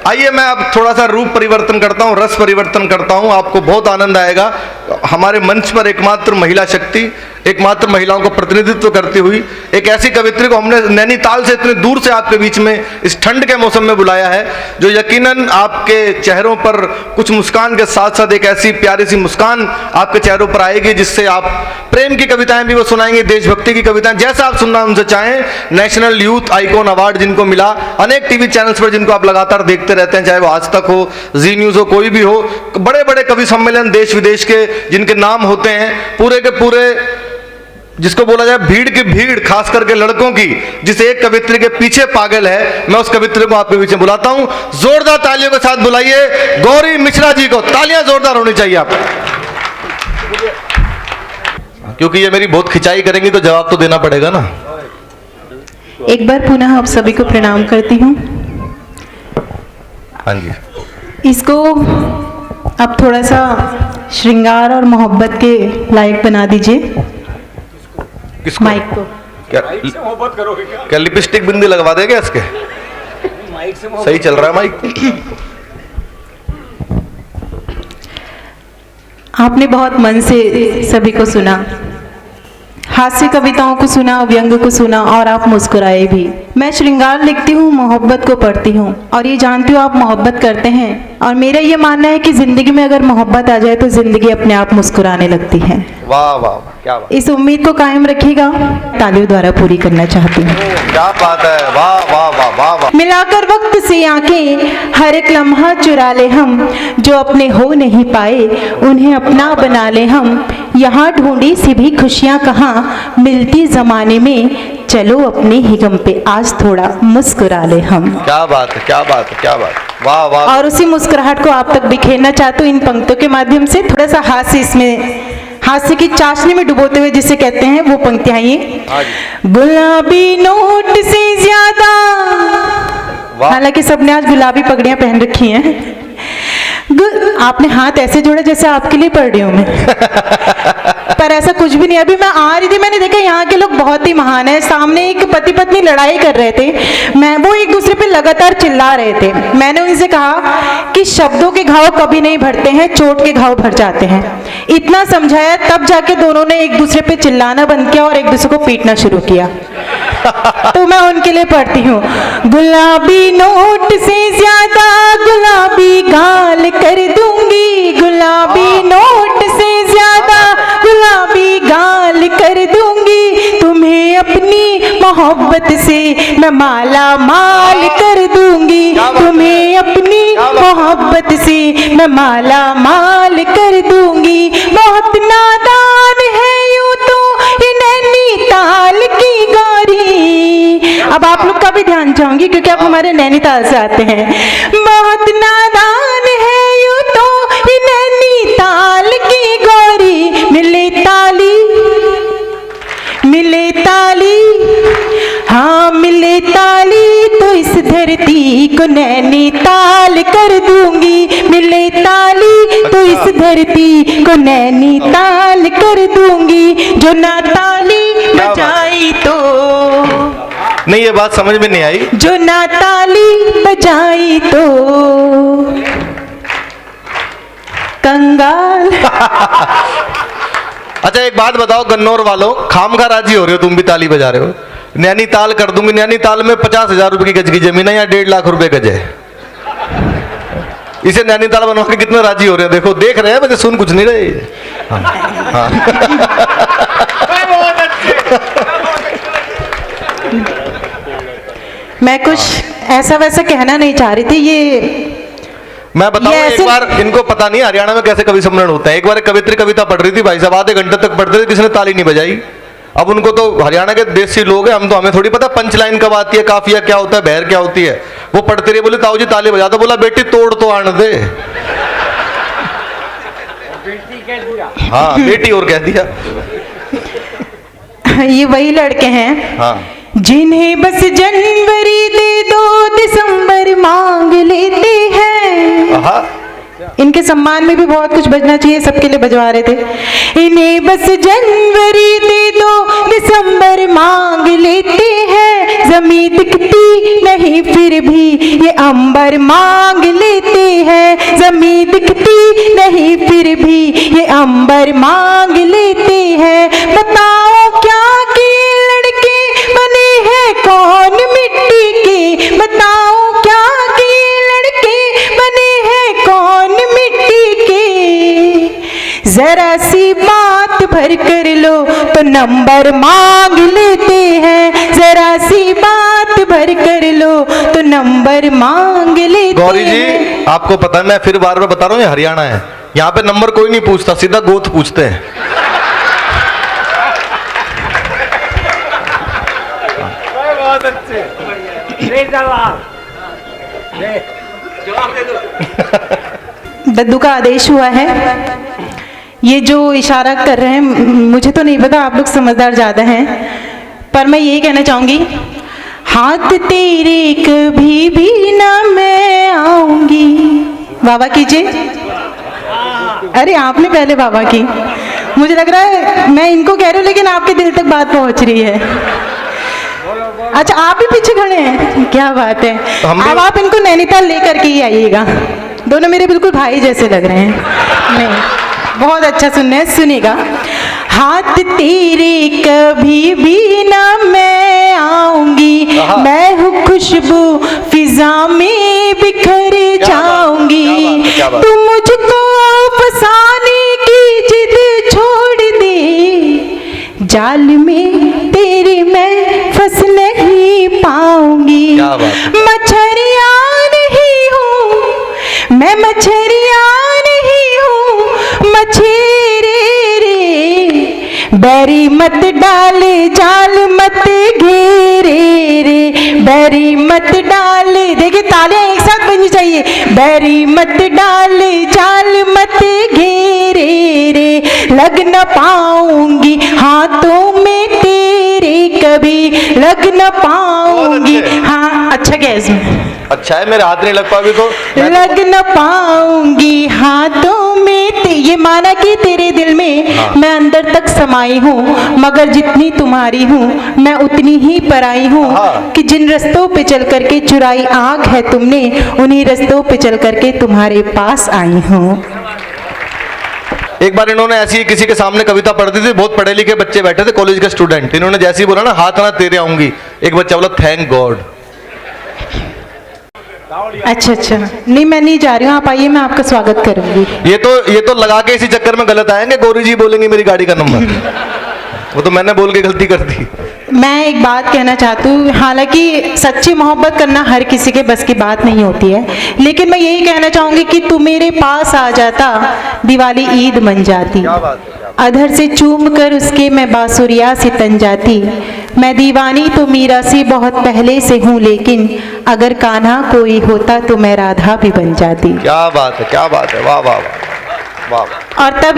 आइए मैं अब थोड़ा सा रूप परिवर्तन करता हूँ, रस परिवर्तन करता हूँ, आपको बहुत आनंद आएगा। हमारे मंच पर एकमात्र महिला शक्ति, एकमात्र महिलाओं को प्रतिनिधित्व करती हुई एक ऐसी कवित्री को हमने नैनीताल से इतनी दूर से आपके बीच में इस ठंड के मौसम में बुलाया है, जो यकीनन आपके चेहरों पर कुछ मुस्कान के साथ साथ एक ऐसी प्यारी सी मुस्कान आपके चेहरों पर आएगी जिससे आप प्रेम की कविताएं भी वो सुनाएंगे, देशभक्ति की कविताएं, जैसा आप सुनना उनसे चाहें। नेशनल यूथ आइकॉन अवार्ड जिनको मिला, अनेक टीवी चैनल्स पर जिनको आप लगातार देखते रहते हैं, चाहे वो आज तक हो, जी न्यूज हो, कोई भी हो, बड़े बड़े कवि सम्मेलन देश विदेश के जिनके नाम होते हैं, पूरे के पूरे जिसको बोला जाए भीड़ की भीड़, खास करके लड़कों की, जिस एक कवित्री के पीछे पागल है, मैं उस कवित्री को आपके बीच में बुलाता हूं। जोरदार तालियों के साथ बुलाइए गौरी मिश्रा जी को। तालियां जोरदार होनी चाहिए आप, क्योंकि ये मेरी बहुत खिंचाई करेंगी तो जवाब तो देना पड़ेगा ना। एक बार पुनः आप सभी को प्रणाम करती हूँ। हाँ जी, इसको अब थोड़ा सा श्रृंगार और मोहब्बत के लायक बना दीजिए। किसको? माइक को। क्या लिपस्टिक बिंदी लगवा देगा इसके? सही चल रहा है माइक। आपने बहुत मन से सभी को सुना, हास्य कविताओं को सुना, व्यंग को सुना और आप मुस्कुराए भी। मैं श्रृंगार लिखती हूँ, मोहब्बत को पढ़ती हूँ और ये जानती हूँ आप मोहब्बत करते हैं, और मेरा ये मानना है कि जिंदगी में अगर मोहब्बत आ जाए तो जिंदगी अपने आप मुस्कुराने लगती है। वाह वाह, क्या बात। इस उम्मीद को कायम रखिएगा। तालियों द्वारा पूरी करना चाहती हूँ। क्या बात है, वाह वाह वाह वाह वाह। मिलाकर वक्त से आंखें हर एक लम्हा चुरा ले हम, जो अपने हो नहीं पाए उन्हें अपना बना ले हम। यहाँ ढूंढी सी भी खुशियाँ कहाँ मिलती जमाने में, चलो अपने ही गम पे आज थोड़ा मुस्कुरा ले हम। क्या बात है, क्या बात है, क्या बात, वाह वाह। और उसी मुस्कुराहट को आप तक बिखेरना चाहती हूँ इन पंक्तियों के माध्यम से। थोड़ा सा हास्य इसमें, हास्य की चाशनी में डुबोते हुए जिसे कहते हैं, वो पंक्तियां ये। गुलाबी नोट से ज्यादा, हालांकि सबने आज गुलाबी पगड़ियां पहन रखी हैं। आपने हाथ ऐसे जोड़ा जैसे आपके लिए पढ़ रही हूं मैं, पर ऐसा कुछ भी नहीं। अभी मैं आ रही थी, मैंने देखा यहाँ के लोग बहुत ही महान है। सामने एक पति पत्नी लड़ाई कर रहे थे, वो एक दूसरे पे लगातार चिल्ला रहे थे। मैंने उनसे कहा कि शब्दों के घाव कभी नहीं भरते हैं, चोट के घाव भर जाते हैं। इतना समझाया, तब जाके दोनों ने एक दूसरे पे चिल्लाना बंद किया और एक दूसरे को पीटना शुरू किया। तो मैं उनके लिए पढ़ती हूँ। गुलाबी नोट से ज्यादा गुलाबी गाल कर दूंगी, गुलाबी नोट से ज्यादा गुलाबी गाल कर दूंगी, तुम्हें अपनी मोहब्बत से मैं माला माल कर दूंगी, तुम्हें अपनी मोहब्बत से मैं माला माल कर दूंगी। बहुत नादान है यूं तो ये नैनीताल की गौरी। अब आप लोग का भी ध्यान चाहूंगी क्योंकि आप हमारे नैनीताल से आते हैं। बहुत नादान है यूं तो ये नैनीताल की गौरी, मिले ताली मिले ताली, हाँ मिले ताली तो इस धरती को नैनीताल कर दूंगी, मिले ताली तो इस धरती को नैनीताल कर दूंगी। जो ना ताली बजाई तो, नहीं ये बात समझ में नहीं आई। जो ना ताली बजाई तो कंगाल। अच्छा एक बात बताओ गन्नौर वालों, खामखा राजी हो रहे हो, तुम भी ताली बजा रहे हो। नैनीताल कर दूंगी, नैनीताल में 50,000 रुपए की गज की जमीन है, यहाँ 1.5 लाख रुपए गज है। इसे नैनीताल बनवा के कितने राजी हो रहे हैं, देखो देख रहे हैं, मुझे सुन कुछ नहीं रहे। हाँ, हाँ। मैं कुछ ऐसा वैसा कहना नहीं चाह रही थी। ये मैं बताऊं एक बार, इनको पता नहीं हरियाणा में कैसे कवि सम्मेलन होता है। एक बार एक कवित्री कविता पढ़ रही थी, भाई साहब आधे घंटे तक पढ़ते थे, किसी ने ताली नहीं बजाई। अब उनको तो हरियाणा के देसी लोग हैं, हम तो, हमें थोड़ी पता पंच लाइन कब आती है, काफिया क्या होता है, बहर क्या होती है। वो पढ़ते रहे, बोले ताऊ जी ताली बजा दो। बोला बेटी तोड़ तो आने दे। हाँ बेटी और कह दिया। ये वही लड़के हैं, हाँ, जिन्हें बस जनवरी दे दो दिसंबर मांग लेते हैं। इनके सम्मान में भी बहुत कुछ बजना चाहिए, सबके लिए बजवा रहे थे। इन्हें बस जनवरी दे दो, दिसंबर मांग लेते हैं, जमीन दिखती नहीं फिर भी ये अंबर मांग लेते हैं, जमीन दिखती नहीं फिर भी ये अंबर मांग लेते हैं। बताओ क्या कि लड़के बने हैं कौन मिट्टी के, बताओ क्या कि लड़के बने हैं कौन मिट्टी के। जरा सी बात भर कर लो तो नंबर मांग लेते हैं, जरा सी बात भर कर लो तो नंबर मांग लेते गौरी जी हैं। आपको पता है, मैं फिर बार बार बता रहा हूँ, ये हरियाणा है, यहाँ पे नंबर कोई नहीं पूछता, सीधा गोत पूछते हैं। बहुत अच्छे, दद्दू का आदेश हुआ है। ये जो इशारा कर रहे हैं, मुझे तो नहीं पता, आप लोग समझदार ज़्यादा हैं, पर मैं यही कहना चाहूँगी, हाथ तेरे कभी भी ना मैं आऊँगी। बाबा कीजिए। अरे आपने पहले बाबा की, मुझे लग रहा है मैं इनको कह रही हूँ लेकिन आपके दिल तक बात पहुँच रही है। अच्छा आप भी पीछे खड़े हैं, क्या बात है। अब आप इनको नैनीताल लेकर के ही आइएगा, दोनों मेरे बिल्कुल भाई जैसे लग रहे हैं। नहीं, बहुत अच्छा सुनना है, सुनिएगा। हाथ तेरे कभी भी ना मैं आऊंगी, मैं हूँ खुशबू फिजा में बिखर जाऊंगी, तू मुझको फसाने की जिद छोड़ दे, जाल में तेरे मैं फंस नहीं पाऊंगी। मछरिया नहीं हूँ मैं, मछरिया नहीं हूँ, मछेरे रे, बैरी मत डाल जाल मत घेरे रे, बैरी मत डाल, देखिए तालियां एक साथ बजनी चाहिए, बैरी मत डाल जाल मत घेरे रे, लग न पाऊंगी हाथों में तेरे कभी, लग न पाऊंगी। हाँ अच्छा क्या है इसमें, अच्छा है, मेरे हाथ नहीं लग पाएगी तो लग न पाऊंगी हाथों में ये माना कि तेरे दिल में मैं अंदर तक समाई हूँ, मगर जितनी तुम्हारी हूँ मैं उतनी ही पराई हूँ, कि जिन रस्तों पे चल करके चुराई आँख है तुमने, उन्हीं रस्तों पे चल करके तुम्हारे पास आई हूँ। एक बार इन्होंने ऐसी किसी के सामने कविता पढ़ दी थी, बहुत पढ़े लिखे बच्चे बैठे थे, कॉलेज के स्टूडेंट, इन्होंने जैसे ही बोला ना हाथ ना तेरे आऊंगी, एक बच्चा बोला थैंक गॉड। अच्छा अच्छा, नहीं मैं नहीं जा रही हूँ, आप आइए, मैं आपका स्वागत करूंगी। ये तो लगा के इसी चक्कर में गलत आएंगे, गौरी जी बोलेंगे मेरी गाड़ी का नंबर, वो तो मैंने बोल के गलती कर दी। मैं एक बात कहना चाहती हूँ, हालांकि सच्ची मोहब्बत करना हर किसी के बस की बात नहीं होती है, लेकिन मैं यही कहना चाहूँगी कि तू मेरे पास आ जाता, दिवाली ईद बन जाती, अधर से चूम कर उसके मैं बांसुरिया से तन जाती, मैं दीवानी तो मीरा से बहुत पहले से हूँ, लेकिन अगर कान्हा कोई होता तो मैं राधा भी बन जाती। क्या बात है, क्या बात है, वाह वाह वाह वाह। और तब